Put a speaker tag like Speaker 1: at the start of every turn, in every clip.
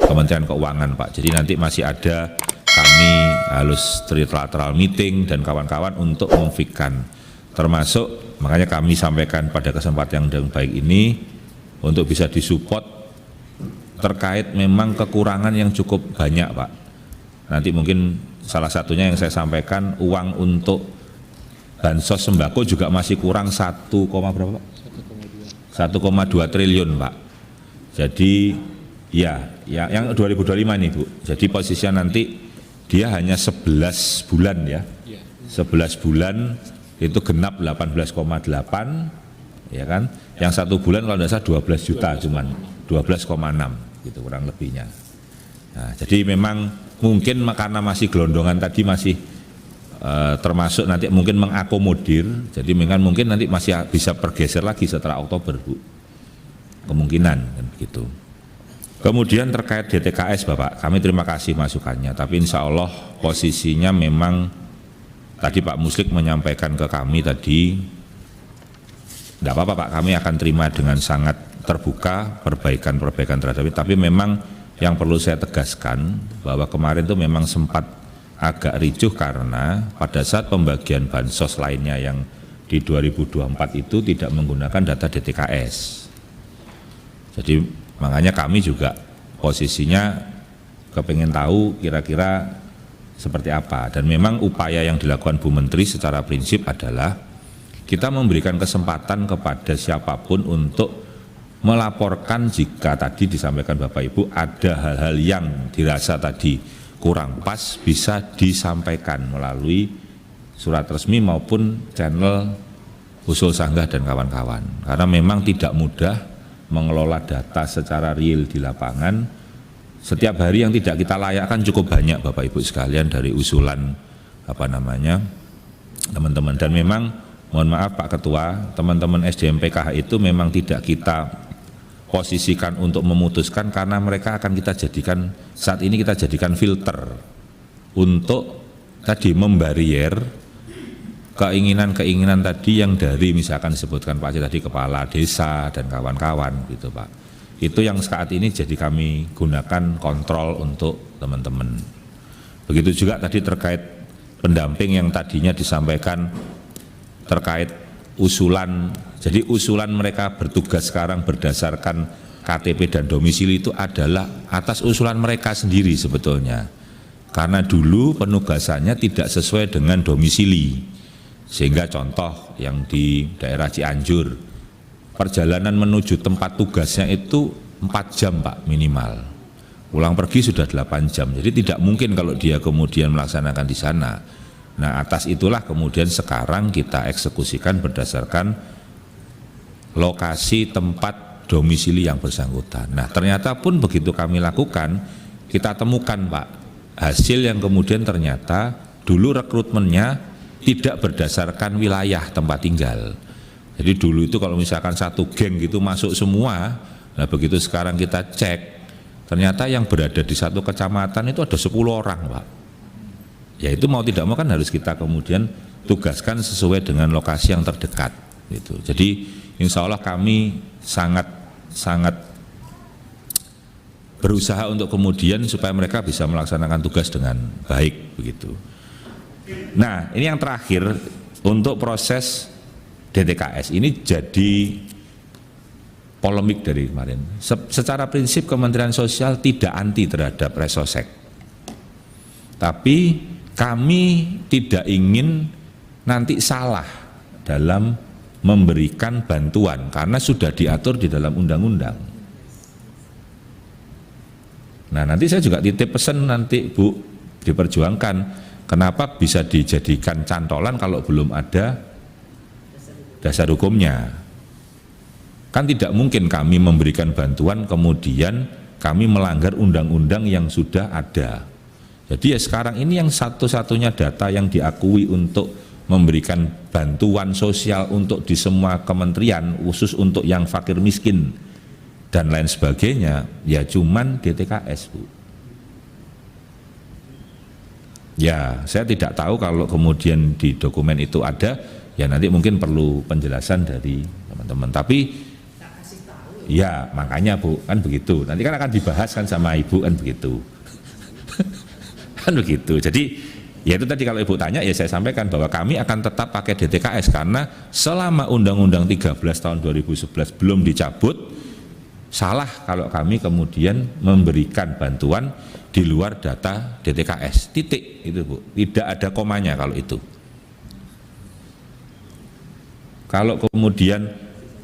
Speaker 1: Kementerian Keuangan Pak. Jadi nanti masih ada kami harus trilateral meeting dan kawan-kawan untuk memfikirkan, termasuk makanya kami sampaikan pada kesempatan yang baik ini untuk bisa disupport terkait memang kekurangan yang cukup banyak Pak. Nanti mungkin salah satunya yang saya sampaikan, uang untuk bansos sembako juga masih kurang 1,2 triliun Pak. Jadi ya yang 2025 nih Bu. Jadi posisinya nanti dia hanya 11 bulan ya. 11 bulan itu genap 18,8 ya kan. Yang 1 bulan kalau tidak salah 12 juta cuman 12,6 gitu kurang lebihnya. Nah, jadi memang mungkin karena masih gelondongan tadi masih termasuk nanti mungkin mengakomodir, jadi mungkin nanti masih bisa bergeser lagi setelah Oktober Bu, kemungkinan kan begitu. Kemudian terkait DTKS Bapak, kami terima kasih masukannya, tapi insya Allah posisinya memang tadi Pak Muslik menyampaikan ke kami tadi, tidak apa-apa Pak, kami akan terima dengan sangat terbuka perbaikan terhadap itu, tapi memang yang perlu saya tegaskan bahwa kemarin itu memang sempat agak ricuh karena pada saat pembagian bansos lainnya yang di 2024 itu tidak menggunakan data DTKS. Jadi makanya kami juga posisinya kepengen tahu kira-kira seperti apa. Dan memang upaya yang dilakukan Bu Menteri secara prinsip adalah kita memberikan kesempatan kepada siapapun untuk melaporkan jika tadi disampaikan Bapak Ibu ada hal-hal yang dirasa tadi kurang pas bisa disampaikan melalui surat resmi maupun channel Usul Sanggah dan kawan-kawan. Karena memang tidak mudah mengelola data secara real di lapangan. Setiap hari yang tidak kita layakkan cukup banyak Bapak Ibu sekalian dari usulan teman-teman. Dan memang mohon maaf Pak Ketua, teman-teman SDM PKH itu memang tidak kita posisikan untuk memutuskan karena mereka akan kita jadikan, saat ini kita jadikan filter untuk tadi membarier keinginan-keinginan tadi yang dari misalkan disebutkan Pak Aceh tadi kepala desa dan kawan-kawan gitu Pak. Itu yang saat ini jadi kami gunakan kontrol untuk teman-teman. Begitu juga tadi terkait pendamping yang tadinya disampaikan terkait usulan. Jadi usulan mereka bertugas sekarang berdasarkan KTP dan domisili itu adalah atas usulan mereka sendiri sebetulnya. Karena dulu penugasannya tidak sesuai dengan domisili. Sehingga contoh yang di daerah Cianjur, perjalanan menuju tempat tugasnya itu 4 jam Pak minimal. Pulang pergi sudah 8 jam. Jadi tidak mungkin kalau dia kemudian melaksanakan di sana. Nah, atas itulah kemudian sekarang kita eksekusikan berdasarkan lokasi tempat domisili yang bersangkutan. Nah, ternyata pun begitu kami lakukan, kita temukan Pak, hasil yang kemudian ternyata dulu rekrutmennya tidak berdasarkan wilayah tempat tinggal. Jadi dulu itu kalau misalkan satu geng gitu masuk semua, nah begitu sekarang kita cek, ternyata yang berada di satu kecamatan itu ada 10 orang Pak. Ya itu mau tidak mau kan harus kita kemudian tugaskan sesuai dengan lokasi yang terdekat gitu. Jadi insya Allah kami sangat berusaha untuk kemudian supaya mereka bisa melaksanakan tugas dengan baik begitu. Nah ini yang terakhir untuk proses DTKS ini jadi polemik dari kemarin. Secara prinsip Kementerian Sosial tidak anti terhadap resosek, tapi kami tidak ingin nanti salah dalam memberikan bantuan karena sudah diatur di dalam undang-undang. Nah nanti saya juga titip pesan nanti Bu diperjuangkan kenapa bisa dijadikan cantolan kalau belum ada dasar hukumnya. Kan tidak mungkin kami memberikan bantuan kemudian kami melanggar undang-undang yang sudah ada. Jadi ya sekarang ini yang satu-satunya data yang diakui untuk memberikan bantuan sosial untuk di semua kementerian khusus untuk yang fakir miskin dan lain sebagainya ya cuman DTKS Bu. Ya saya tidak tahu kalau kemudian di dokumen itu ada ya nanti mungkin perlu penjelasan dari teman-teman, tapi Ya makanya Bu, kan begitu. Nanti kan akan dibahas kan sama Ibu kan begitu. Kan begitu. Jadi ya itu tadi kalau Ibu tanya ya saya sampaikan bahwa kami akan tetap pakai DTKS karena selama Undang-Undang 13 tahun 2011 belum dicabut, salah kalau kami kemudian memberikan bantuan di luar data DTKS. Titik itu Bu. Tidak ada komanya kalau itu. Kalau kemudian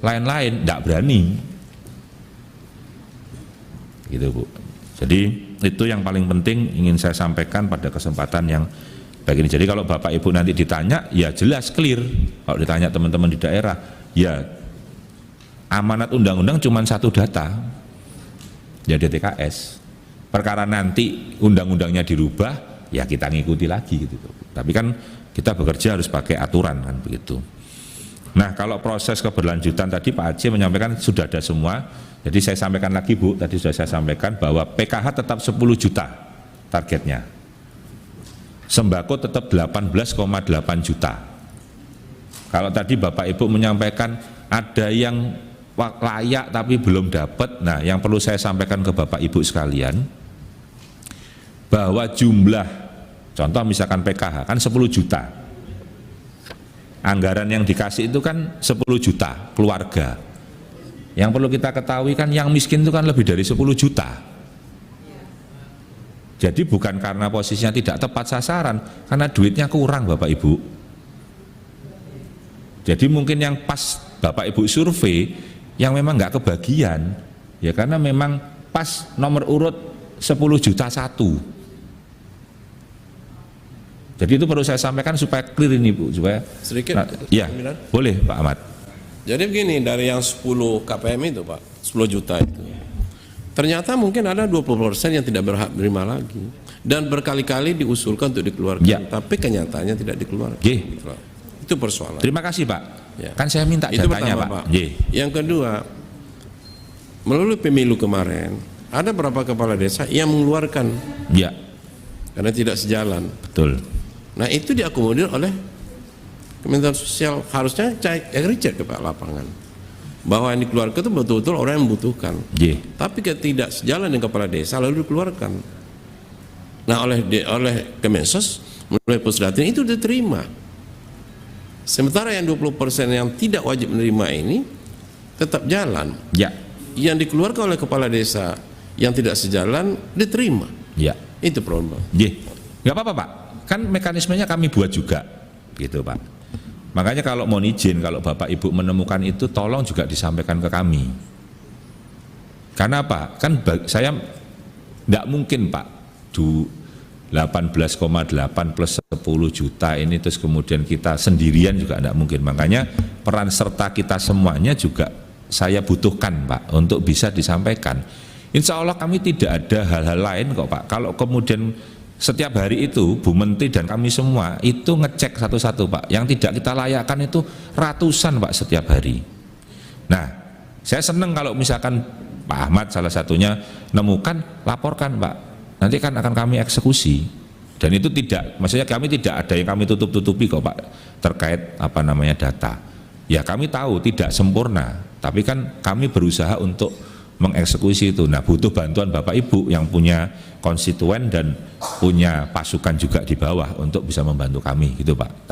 Speaker 1: lain-lain tidak berani, gitu Bu. Jadi itu yang paling penting ingin saya sampaikan pada kesempatan yang baik ini. Jadi kalau Bapak Ibu nanti ditanya, ya jelas clear. Kalau ditanya teman-teman di daerah, ya amanat undang-undang cuma satu data, ya DTKS. Perkara nanti undang-undangnya dirubah, ya kita ngikuti lagi gitu. Tapi kan kita bekerja harus pakai aturan kan begitu. Nah kalau proses keberlanjutan tadi Pak Aceh menyampaikan sudah ada semua. Jadi saya sampaikan lagi Bu, tadi sudah saya sampaikan bahwa PKH tetap 10 juta targetnya. Sembako tetap 18,8 juta. Kalau tadi Bapak Ibu menyampaikan ada yang layak tapi belum dapat. Nah yang perlu saya sampaikan ke Bapak Ibu sekalian, bahwa jumlah, contoh misalkan PKH kan 10 juta. Anggaran yang dikasih itu kan 10 juta keluarga. Yang perlu kita ketahui kan yang miskin itu kan lebih dari 10 juta. Jadi bukan karena posisinya tidak tepat sasaran, karena duitnya kurang Bapak Ibu. Jadi mungkin yang pas Bapak Ibu survei yang memang nggak kebagian, ya karena memang pas nomor urut 10 juta satu. Jadi itu perlu saya sampaikan supaya clear ini Bu, supaya
Speaker 2: sedikit.
Speaker 1: Ya boleh Pak Ahmad.
Speaker 2: Jadi begini, dari yang 10 KPM itu Pak, 10 juta itu, ternyata mungkin ada 20% yang tidak berhak menerima lagi, dan berkali-kali diusulkan untuk dikeluarkan, ya, tapi kenyataannya tidak dikeluarkan. Itu persoalan.
Speaker 1: Terima kasih Pak.
Speaker 2: Ya.
Speaker 1: Kan saya minta
Speaker 2: itu
Speaker 1: datanya
Speaker 2: pertama,
Speaker 1: Pak.
Speaker 2: Yang kedua, melalui pemilu kemarin ada beberapa kepala desa yang mengeluarkan,
Speaker 1: ya,
Speaker 2: karena tidak sejalan.
Speaker 1: Betul.
Speaker 2: Nah itu diakomodir oleh Kementerian Sosial, harusnya cek ke Pak lapangan bahwa yang dikeluarkan itu betul-betul orang yang membutuhkan. Tapi tidak sejalan dengan kepala desa lalu dikeluarkan. Nah oleh Kemensos, oleh Pusdatin itu diterima. Sementara yang 20% yang tidak wajib menerima ini tetap jalan.
Speaker 1: Ya.
Speaker 2: Yang dikeluarkan oleh kepala desa yang tidak sejalan diterima.
Speaker 1: Ya.
Speaker 2: Itu problem.
Speaker 1: Nggak apa-apa Pak. Kan mekanismenya kami buat juga, gitu Pak. Makanya kalau mohon izin, kalau Bapak Ibu menemukan itu, tolong juga disampaikan ke kami. Karena apa? Kan saya tidak mungkin Pak, 18,8 plus 10 juta ini terus kemudian kita sendirian juga tidak mungkin. Makanya peran serta kita semuanya juga saya butuhkan Pak, untuk bisa disampaikan. Insya Allah kami tidak ada hal-hal lain kok Pak. Kalau kemudian setiap hari itu Bu Menteri dan kami semua itu ngecek satu-satu Pak. Yang tidak kita layakkan itu ratusan Pak setiap hari. Nah saya senang kalau misalkan Pak Ahmad salah satunya nemukan, laporkan Pak. Nanti kan akan kami eksekusi. Dan itu tidak, maksudnya kami tidak ada yang kami tutup-tutupi kok Pak, terkait apa namanya data. Ya kami tahu tidak sempurna, tapi kan kami berusaha untuk mengeksekusi itu. Nah butuh bantuan Bapak Ibu yang punya konstituen dan punya pasukan juga di bawah untuk bisa membantu kami gitu Pak. Tapi